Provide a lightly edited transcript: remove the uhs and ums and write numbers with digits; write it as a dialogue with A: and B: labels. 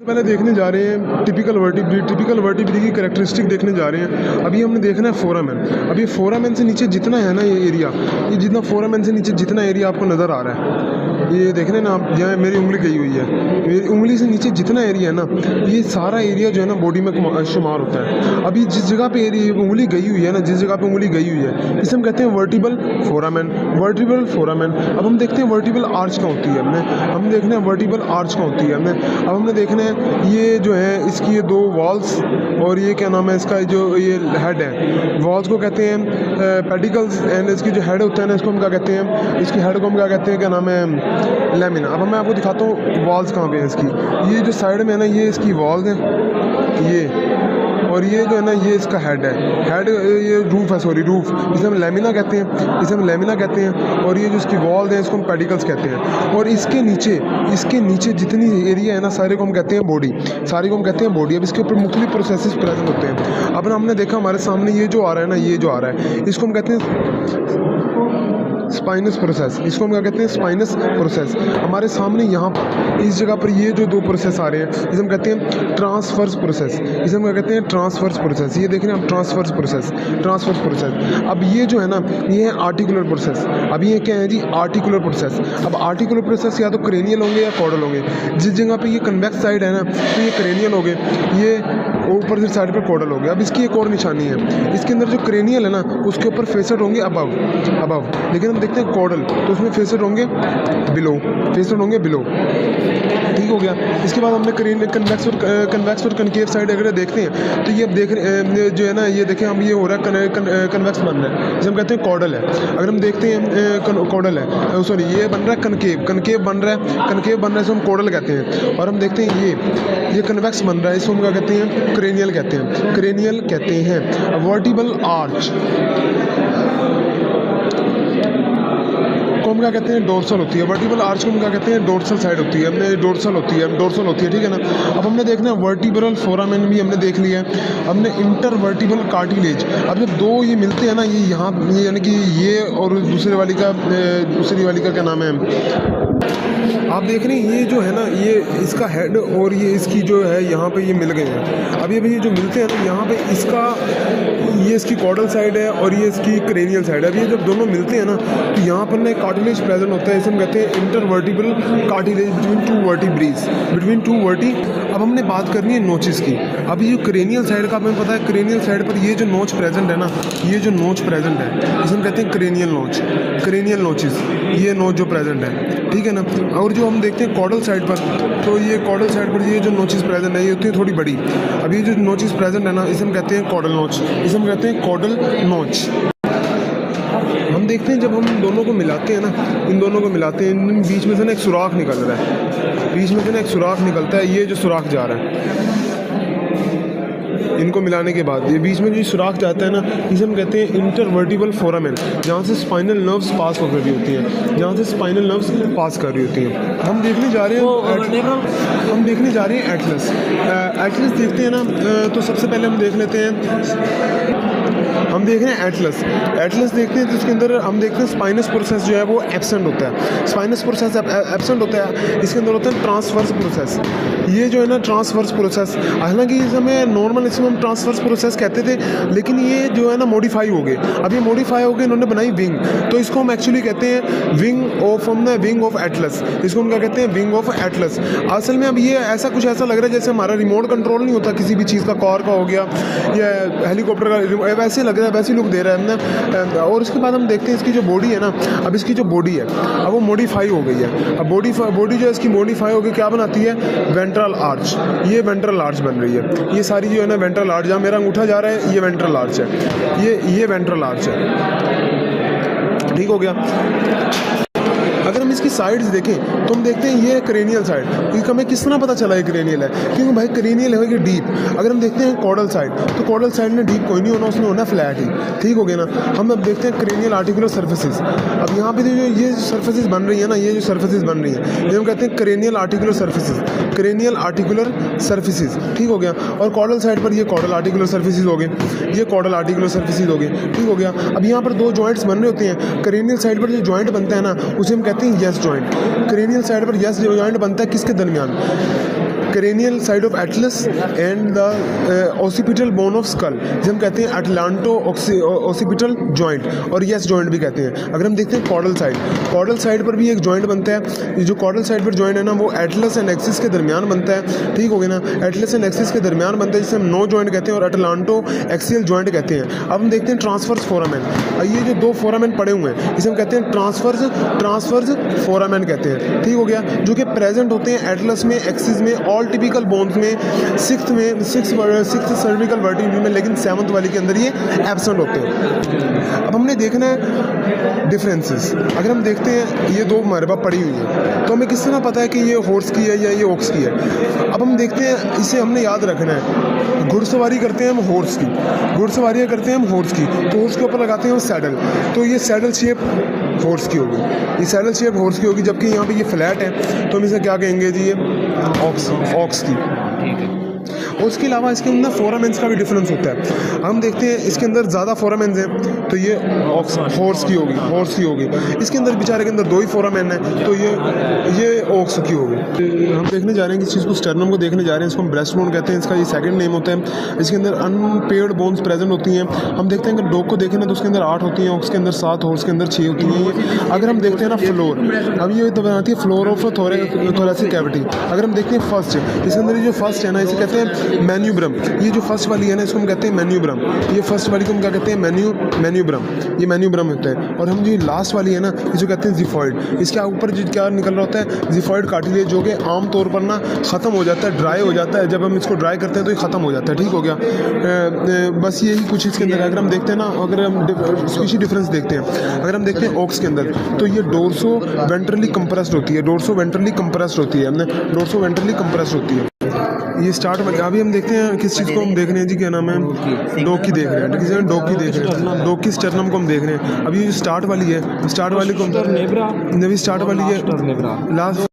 A: पहले देखने जा रहे हैं टिपिकल वर्टिब्रिटी की कैरेक्टरिस्टिक देखने जा रहे हैं। अभी हमने देखना है फोरामेन। अभी फोरामेन से नीचे जितना है ना ये एरिया, ये जितना फोरामेन से नीचे जितना एरिया आपको नज़र आ रहा है, ये देख रहे हैं ना आप, यहाँ मेरी उंगली गई हुई है, मेरी उंगली से नीचे जितना एरिया है ना, ये सारा एरिया जो है ना बॉडी में शुमार होता है। अभी जिस जगह पे उंगली गई हुई है ना, जिस जगह पे उंगली गई हुई है, इसे हम कहते हैं वर्टिबल फोरामेन। अब हम देखते हैं वर्टिबल आर्च कहाँ होती है। हम देखना है वर्टिबल आर्च कहाँ होती है। अब हमने देखना है ये जो है इसकी ये दो वॉल्स और ये क्या नाम है इसका, जो ये हेड है, वॉल्स को कहते हैं पेडिकल्स, एंड इसकी जो हेड होता है ना, इसको हम क्या कहते हैं, इसकी हेड को हम क्या कहते हैं, क्या नाम है, लेमिना। अब मैं आपको दिखाता हूँ वॉल्स कहाँ पे है इसकी। ये जो साइड में है ना, ये इसकी वॉल्स है, ये, और ये जो है ना ये इसका हेड है, ये रूफ है, सॉरी रूफ, इसे हम लेमिना कहते हैं, और ये जो इसकी वॉल है इसको हम पेडिकल्स कहते हैं। और इसके नीचे जितनी एरिया है ना, सारे को हम कहते हैं बॉडी, अब इसके ऊपर मुख्तलिफ प्रोसेसेस प्रेजेंट होते हैं। अब हमने देखा हमारे सामने ये जो आ रहा है ना, इसको हम कहते हैं स्पाइनस प्रोसेस, इसको हम क्या कहते हैं, स्पाइनस प्रोसेस। हमारे सामने यहाँ पर इस जगह पर ये जो दो प्रोसेस आ रहे हैं, इसे हम कहते हैं ट्रांसफर्स प्रोसेस, ये देख रहे हैं आप, ट्रांसफर्स प्रोसेस। अब ये जो है ना, ये है आर्टिकुलर प्रोसेस। अब ये क्या है जी, आर्टिकुलर प्रोसेस। अब आर्टिकुलर प्रोसेस या तो क्रेनियल होंगे या कॉर्डल होंगे। जिस जगह पे ये कन्वेक्स साइड है ना, तो ये क्रेनियल हो गए, ये ऊपर से साइड पर कॉर्डल हो गया। अब इसकी एक और निशानी है, इसके अंदर जो क्रेनियल है ना, उसके ऊपर फेसेड होंगे अबव, लेकिन हम देखते हैं कॉर्डल, तो उसमें फेसेड होंगे बिलो, ठीक हो गया। इसके बाद हमने कन्वेक्स और कनकेव साइड अगर देखते हैं, तो ये अब देख रहे जो है ना, ये देखें हम, ये हो रहा है कन्वेक्स बन रहा है, जिसे हम कहते हैं कॉर्डल है। अगर हम देखते हैं कॉर्डल है, सॉरी ये बन रहा है कनकेव बन रहा है, इसे हम कॉर्डल कहते हैं। और हम देखते हैं ये कन्वेक्स बन रहा है, इसको हम क्या कहते हैं, क्रेनियल कहते हैं। वर्टिबल आर्च को हम क्या कहते हैं, डोर्सल होती है। वर्टिबल आर्च को हम क्या कहते हैं, डोर्सल साइड होती है, डोर्सल होती है, ठीक है ना। अब हमने देखना है वर्टिब्रल फोरामेन भी हमने देख लिया है। हमने इंटरवर्टिबल कार्टिलेज, अब जब दो ये मिलते हैं ना, ये यहाँ, ये यानी कि ये और दूसरी वाली का क्या नाम है, आप देख रहे हैं ये जो है ना, ये इसका हेड और ये इसकी जो है यहाँ पे ये मिल गए हैं। अभी ये जो मिलते हैं ना, यहाँ पे ये इसकी कॉर्डल साइड है और ये इसकी क्रेनियल साइड है। अब ये जब दोनों मिलते हैं ना, तो यहाँ पर ना एक कार्टिलेज प्रेजेंट होता है, इसे हम कहते हैं intervertebral cartilage between two Varti. अब हमने बात करनी है नोचेस की। अभी जो क्रेनियल साइड का हमें पता है, क्रेनियल साइड पर ये जो नोच प्रेजेंट है ना, इसे हम कहते हैं क्रेनियल नोचेस, ये नोच जो प्रेजेंट है, ठीक है ना। और जो हम देखते हैं कॉर्डल साइड पर, तो ये कॉर्डल साइड पर ये जो नोचेस प्रेजेंट है, ये होती है थोड़ी बड़ी। अब ये जो नोचेस प्रेजेंट है ना, इसे हम कहते हैं कॉर्डल नोच, हम देखते हैं जब हम दोनों को मिलाते हैं ना, इन बीच में से ना एक सुराख निकल रहा है, ये जो सुराख जा रहा है, इनको मिलाने के बाद ये बीच में जो सुराख जाता है ना, इसे हम कहते हैं इंटरवर्टिबल फोरामेन, जहाँ से स्पाइनल नर्व्स पास कर रही होती हैं, हम देखने जा रहे हैं एटलस देखते हैं ना। तो सबसे पहले हम देख लेते हैं, हम देख रहे हैं एटलस देखते हैं, तो इसके अंदर हम देखते हैं स्पाइनस प्रोसेस जो है वो एब्सेंट होता है, इसके अंदर होता है ट्रांसवर्स प्रोसेस। ये जो है ना ट्रांसवर्स प्रोसेस, हालांकि इस समय नॉर्मल इसमें हम ट्रांसवर्स प्रोसेस कहते थे, लेकिन ये जो है ना मॉडिफाई हो गए, अब ये मॉडिफाई हो गए, इन्होंने बनाई विंग, तो इसको हम एक्चुअली कहते हैं विंग ऑफ एटलस, इसको हम क्या कहते हैं, विंग ऑफ एटलस। असल में अब ये ऐसा लग रहा है जैसे हमारा रिमोट कंट्रोल नहीं होता किसी भी चीज़ का, कार का हो गया या हेलीकॉप्टर का, वैसे लग रहा है, वैसे लुक दे रहा है ना। और उसके बाद हम देखते हैं इसकी जो बॉडी है ना, अब इसकी जो बॉडी है अब वो मॉडिफाई हो गई है। अब बॉडी जो है इसकी मॉडिफाई होकर क्या बनाती है, वेंट्रल आर्च, ये वेंट्रल आर्च बन रही है। ये सारी जो है ना वेंट्रल आर्च, जहाँ मेरा अंगूठा जा रहा है ये वेंट्रल आर्च है, ये वेंट्रल आर्च है, ठीक हो गया। अगर हम इसकी साइड्स देखें तो हम देखते हैं ये क्रेनियल साइड, क्योंकि हमें किस तरह पता चला ये क्रेनियल है, क्योंकि भाई क्रेनियल है डीप। अगर हम देखते हैं कॉर्डल साइड, तो कॉर्डल साइड में डीप कोई नहीं होना, उसमें होना फ्लैट ही, ठीक हो गया ना। हम अब देखते हैं क्रेनियल आर्टिकुलर सर्फेसिस। अब यहाँ पे जो ये सर्फेसिस बन रही है ना, ये हम कहते हैं क्रेनियल आर्टिकुलर सर्फेसिस, ठीक हो गया। और कॉर्डल साइड पर ये कॉर्डल आर्टिकुलर सर्फेसिस हो गए, ठीक हो गया। अब यहाँ पर दो जॉइंट्स बन रहे होते हैं, क्रेनियल साइड पर जो जॉइंट बनता है ना, उसे हम कहते हैं यस जॉइंट। क्रेनियल साइड पर यस जॉइंट बनता है किसके दरमियान, cranial side of Atlas and the occipital bone of skull, जिसे हम कहते हैं एटलांटो ऑसिपिटल जॉइंट, और यस जॉइंट भी कहते हैं। अगर हम देखते हैं कॉर्डल साइड पर भी एक जॉइंट बनता है। ये जो कॉर्डल साइड पर जॉइंट है ना, वो एटलस एंड एक्सिस के दरमियान बनता है, ठीक हो गया ना, एटलस एंड एक्सिस के दरमियान बनता है, जिसे हम नो जॉइंट कहते हैं और एटलांटो एक्सियल जॉइंट कहते हैं। अब हम देखते हैं ट्रांसवर्स फोरामेन। ये जो दो फोरामेन पड़े हुए हैं इसे हम कहते हैं ट्रांसवर्स फोरामेन कहते हैं, ठीक हो गया, जो कि प्रेजेंट होते हैं एटलस में, एक्सिस में, ऑल टिपिकल बोन्स में, सिक्स सर्विकल वर्टिब्रे में, लेकिन 7th वाली के अंदर ये एब्सेंट होते हैं। अब हमने देखना है डिफरेंसेस। अगर हम देखते हैं ये दो हमारे पास पड़ी हुई है, तो हमें किस तरह पता है कि ये हॉर्स की है या ये ऑक्स की है। अब हम देखते हैं, इसे हमने याद रखना है। घुड़सवारी करते हैं हम हॉर्स की, घुड़सवारियाँ करते हैं हम हॉर्स की, तो हॉर्स के ऊपर लगाते हैं हम सैडल, तो ये सैडल शेप हॉर्स की होगी, ये सैडल शेप हॉर्स की होगी। जबकि यहाँ पे ये फ्लैट है तो हम इसे क्या कहेंगे जी, ये ऑक्स की। और उसके अलावा इसके अंदर फोरामेंस का भी डिफरेंस होता है। हम देखते हैं इसके अंदर ज़्यादा फोरामेंस हैं तो ये हॉर्स की होगी। इसके अंदर बेचारे के अंदर 2 ही फोरामेन है तो ये ऑक्स की होगी। हम देखने जा रहे हैं कि इस चीज़ को, स्टर्नम को देखने जा रहे हैं, इसको हम ब्रेस्ट बोन कहते हैं, इसका ये सेकंड नेम होता है। इसके अंदर अनपेयर्ड बोन्स प्रेजेंट होती हैं। हम देखते हैं कि डॉग को देखें ना तो उसके अंदर 8 होती हैं, ऑक्स के अंदर 7, हॉर्स के अंदर 6 होती हैं। अगर हम देखते हैं ना फ्लोर, अब ये तो बनाती है फ्लोर ऑफ थोरेसिक कैविटी। अगर हम देखते हैं फर्स्ट, इसके अंदर ये जो फर्स्ट है ना, इसे कहते हैं मैन्यूब्रम। ये जो फर्स्ट वाली है ना, इसको हम कहते हैं मैन्यूब्रम। ये फर्स्ट वाली को हम क्या कहते हैं, मैन्यूब्रम, ये मैन्यूब्रम होता है। और हम जो लास्ट वाली है ना, इसे कहते हैं जिफॉइड। इसके ऊपर जो क्या निकल रहा होता है, जिफॉइड कार्टिलेज, जो कि आम तौर पर ना ख़त्म हो जाता है, ड्राई हो जाता है। जब हम इसको ड्राई करते हैं तो ये ख़त्म हो जाता है, ठीक हो गया। बस यही कुछ इसके अंदर है। अगर हम देखते हैं ना, अगर हम स्पीशी डिफरेंस देखते हैं, अगर हम देखते हैं ऑक्स के अंदर, तो ये डोर्सो वेंट्रली कंप्रेस्ड होती है, डोर्सो वेंट्रली कंप्रेस्ड होती है, ये स्टार्ट में। अभी हम देखते हैं किस चीज़ को हम देख रहे हैं जी, क्या नाम है, डॉग की देख रहे हैं, किसी में डॉग की देख रहे हैं, डॉग की स्टर्नम को हम देख रहे हैं। अभी ये स्टार्ट वाली है, स्टार्ट वाली को स्टार्ट वाली है लास्ट